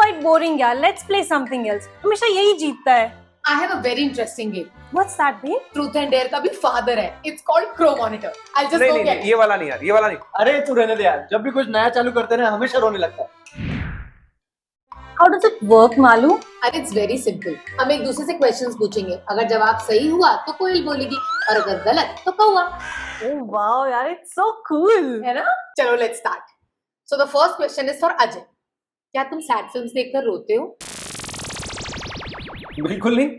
quite boring यार. Let's play something else. हमेशा यही जीतता है. I have a very interesting game. What's that, babe? Truth and Dare का भी father है. It's called Crow Monitor. I'll just नहीं go नहीं get नहीं, ये वाला नहीं यार, ये वाला नहीं. अरे तू रहने दे यार, जब भी कुछ नया चालू करते ना हमेशा रोने लगता है. How does it work, Malu? And it's very simple. हम एक दूसरे से questions पूछेंगे. अगर जवाब सही हुआ तो कोयल बोलेगी और अगर गलत तो कौवा. Oh wow, यार, it's so cool. है ना? चलो let's start. So the first question is for Ajay. क्या तुम sad films देखकर रोते हो? बिल्कुल नहीं.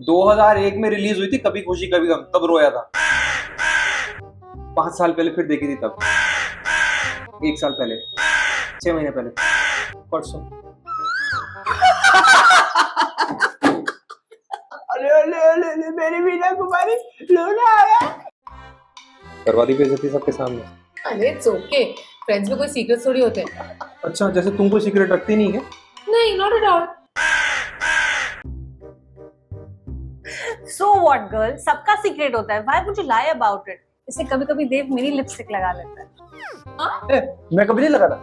2001 में रिलीज हुई थी कभी खुशी कभी गम, तब रोया था. 5 साल पहले फिर देखी थी तब. 1 साल पहले, 6 महीने पहले, परसों. अरे मेरी मीना कुमारी रोना आया. करवा दी बेइज्जती सबके सामने. अरे it's okay. Friends में कोई secrets थोड़ी होते हैं. अच्छा, जैसे तुम कोई सीक्रेट रखती नहीं है. नहीं, not at all. So what, girl? सबका सीक्रेट होता है. Why would you lie about it? इससे कभी-कभी देव मेरी लिपस्टिक लगा लेता है. मैं कभी नहीं लगा था.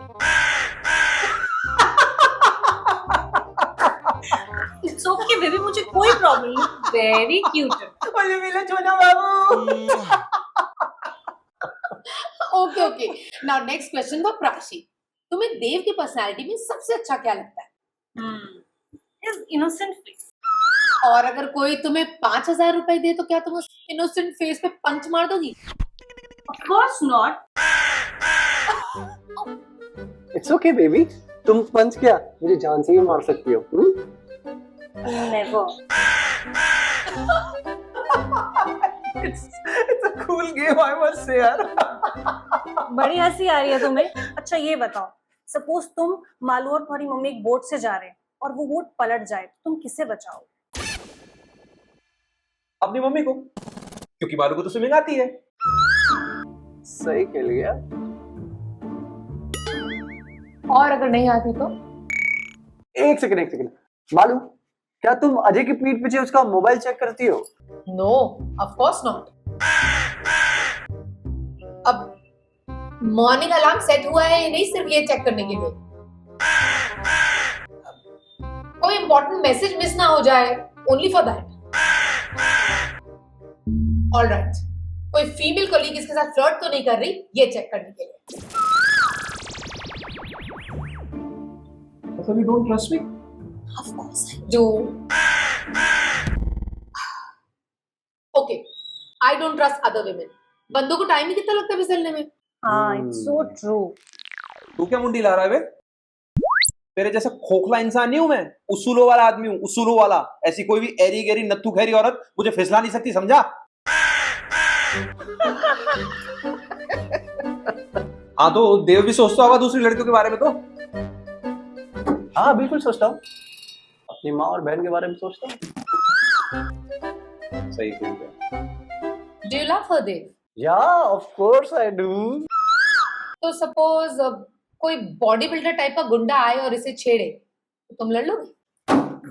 It's okay, baby. मुझे कोई प्रॉब्लम नहीं. Very cute. मुझे मिला छोना बाबू. Okay. Now next question for Prashi. तुम्हें देव की पर्सनालिटी में सबसे अच्छा क्या लगता है? His innocent face. और अगर कोई तुम्हें 5,000 रुपए दे तो क्या तुम उस इनोसेंट फेस पे पंच मार दोगी? Of course not. It's okay baby, तुम पंच क्या मुझे जान से ही मार सकती हो. Never. It's a cool game, I must say यार. बड़ी हंसी आ रही है तुम्हें. अच्छा ये बताओ, सपोज तुम मालू और तुम्हारी मम्मी एक बोट से जा रहे हैं और वो बोट पलट जाए, तुम किसे बचाओ? अपनी मम्मी को, क्योंकि मालू को तो स्विमिंग आती है. सही खेल गया. और अगर नहीं आती तो? एक सेकंड. मालूम क्या तुम अजय की पीठ पीछे उसका मोबाइल चेक करती हो? No, of course not. अब मॉर्निंग अलार्म सेट हुआ है या नहीं सिर्फ ये चेक करने के लिए? कोई इंपॉर्टेंट मैसेज मिस ना हो जाए, ओनली फॉर दैट. ऑलराइट, कोई फीमेल कलीग इसके साथ फ्लर्ट तो नहीं कर रही, ये चेक करने के लिए. So you don't trust me? Of course I do. Okay, I don't trust other women. बंदों को टाइम ही कितना लगता है फिसलने में? हाँ, it's so true. तू क्या मुंडी ला रहा है बे? तेरे जैसा खोखला इंसान नहीं हूं मैं. उसूलों वाला आदमी हूं, उसूलों वाला. ऐसी कोई भी एरी गेरी नत्थू खैरी औरत मुझे फिसला नहीं सकती, समझा? हाँ तो देव भी सोचता होगा दूसरी लड़कियों के बारे में तो. हाँ बिल्कुल सोचता हूँ. अपनी माँ और बहन के बारे में सोचता हूँ. सही खेल गया. Do you love her, Dev? या ऑफ कोर्स आई डू. तो सपोज कोई बॉडी बिल्डर टाइप का गुंडा आए और इसे छेड़े तो तुम लड़ लोगे?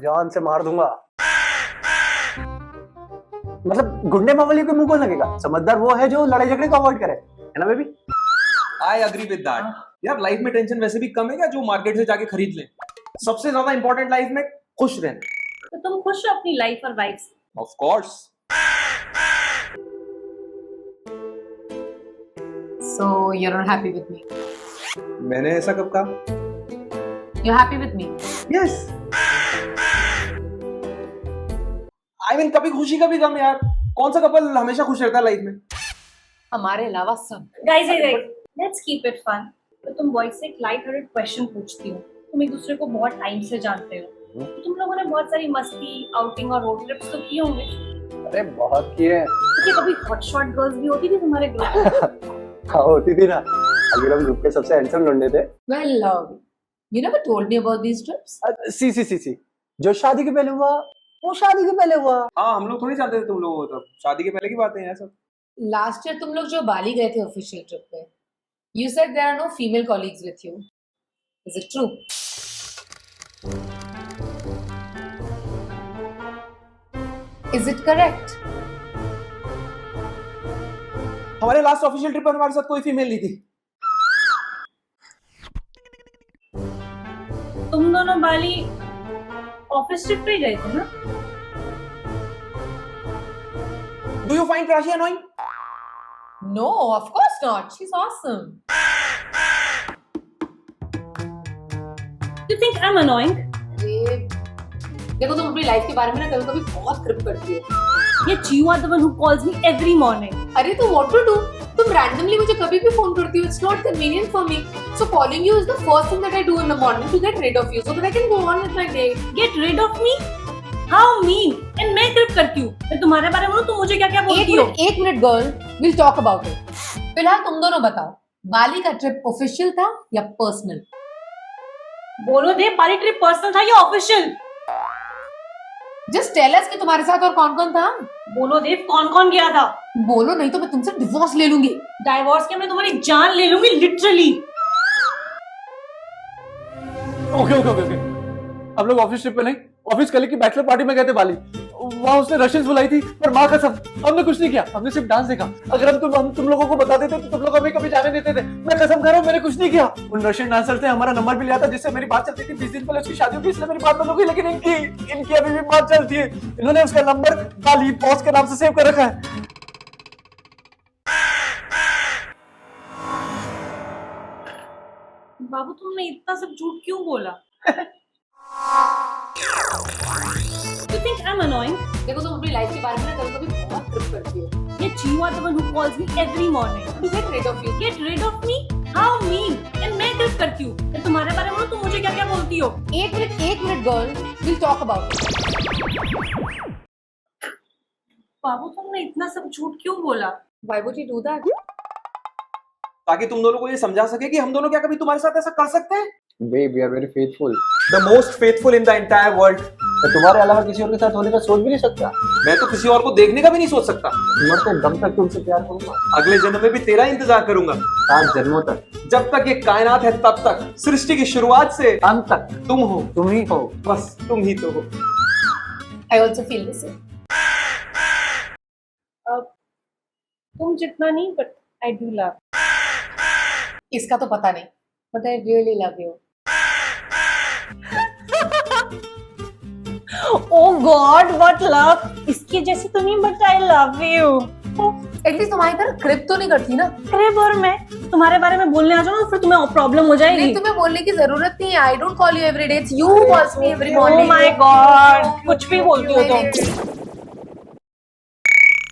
जान से मार दूंगा. मतलब गुंडे मावली के मुंह को लगेगा. समझदार वो है जो लड़ाई झगड़े को अवॉइड करे, है ना baby? I agree with that. यार लाइफ में टेंशन वैसे भी कम है क्या जो मार्केट से जाके खरीद ले. सबसे ज्यादा इंपॉर्टेंट लाइफ में खुश रहना. तो तुम खुश हो अपनी लाइफ और वाइफ से? Of course. So you're not happy with me? मैंने ऐसा कब कहा? You're happy with me? Yes. I mean कभी खुशी कभी गम यार. कौन सा कपल हमेशा खुश रहता है लाइफ में? हमारे अलावा सब. Guys, let's keep it fun. तो तुम बॉयज से एक लाइट हार्टेड क्वेश्चन पूछती हो. तुम एक दूसरे को बहुत टाइम से जानते हो, तो तुम लोगों ने बहुत सारी मस्ती, आउटिंग और रोड ट्रिप्स तो किए होंगे. अरे बहुत किए. तो कभी हॉट शॉट गर्ल्स भी होती थी तुम्हारे ग्रुप में? हाँ होती थी ना. अभी हम ग्रुप के सबसे हैंडसम लौंडे थे. Well, you never told me about these trips. सी जो शादी के पहले हुआ वो शादी के पहले हुआ. हाँ हम लोग थोड़ी जानते थे तुम लोगों को. तब शादी के पहले की बातें हैं सब. Last year तुम लोग जो बाली गए थे ऑफिशियल ट्रिप पे, you said there are no female colleagues with you. Is it true? Is it correct? हमारे लास्ट ऑफिशियल ट्रिप पर हमारे साथ कोई फीमेल नहीं थी. दोनों बाली ऑफिस ट्रिप पे गए थे ना? डू यू फाइंड राशि annoying? No, of course not. She's awesome. You think I'm annoying? अरे देखो तुम अपनी लाइफ के बारे में ना कभी कभी बहुत क्रिप करती हो. Yet you are the one who calls me every morning. अरे तो what to do? तुम randomly मुझे कभी भी फोन करती हो. It's not convenient for me. So calling you is the first thing that I do in the morning to get rid of you so that I can go on with my day. Get rid of me? How mean? And मैं क्रिप करती हूँ. मैं तुम्हारे बारे में बोलूँ तुम मुझे क्या क्या बोलती हो? एक minute girl, we'll talk about it. फिलहाल तुम दोनों बताओ, बाली का ट्रिप ऑफिशियल था या पर्सनल? बोलो दे, बाली ट्रिप पर्सनल था या ऑफिशियल? Just tell us कि तुम्हारे साथ और कौन कौन था? बोलो दे, कौन कौन गया था? बोलो नहीं तो मैं तुमसे डिवोर्स ले लूंगी. डाइवोर्स के मैं तुम्हारी जान ले लूंगी literally. Okay okay okay okay हम लोग ऑफिस ट्रिप पे नहीं, ऑफिस कलीग की बैचलर पार्टी में गए थे बाली. वहां उसने रशियंस बुलाई थी, पर माँ कसम हमने कुछ नहीं किया. हमने सिर्फ डांस देखा. अगर हम तुम लोगों को बता देते तो तुम लोग हमें कभी जाने देते थे. मैं कसम खा रहा हूँ मैंने कुछ नहीं किया. उन रशियन डांसर से हमारा नंबर भी लिया था जिससे मेरी बात चलती थी. 20 दिन पहले उसकी शादी हुई, इसलिए मेरी बात बंद हो गई. लेकिन इनकी अभी भी बात चलती है. इन्होंने उसका नंबर बाली बॉस के नाम से सेव कर रखा है. बाबू तुमने इतना सब झूठ क्यों बोला? You think I'm annoying? देखो तुम अपनी लाइफ के बारे में ना कभी कभी बहुत ट्रिप करती हो. Yet you are the one who calls me every morning. To get rid of you. Get rid of me? How mean? And मैं क्रिप करती हूँ. मैं तुम्हारे बारे में बोलूँ तुम मुझे क्या क्या बोलती हो? एक minute girl, we'll talk about it. बाबू तुमने इतना सब झूठ क्यों बोला? Why would you do that? ताकि तुम दोनों को ये समझा सके कि हम दोनों क्या कभी तुम्हारे साथ ऐसा कर सकते हैं? Babe, we are very faithful. The most faithful in the entire world. मैं तुम्हारे अलावा किसी और के साथ होने का सोच भी नहीं सकता. मैं तो किसी और को देखने का भी नहीं सोच सकता. मरते दम तक तुमसे प्यार करूंगा. अगले जन्म में भी तेरा इंतजार करूंगा. 7 जन्मों तक, जब तक ये कायनात है तब तक, सृष्टि की शुरुआत से अंत तक तुम हो. तुम ही हो. बस तुम ही तो हो. I also feel the same. तुम जितना नहीं, but I do love. इसका तो पता नहीं, but I really love you. Oh God, what love? इसके जैसे तो नहीं, but I love you. At least तुम्हारी तरह क्रिप तो नहीं करती ना. क्रिप और मैं तुम्हारे बारे में बोलने आ जाऊँ फिर तुम्हें प्रॉब्लम हो जाएगी. नहीं तुम्हें बोलने की जरूरत नहीं है. I don't call you every day. It's you calls me every Oh morning. my God, कुछ भी बोलती हो तुम.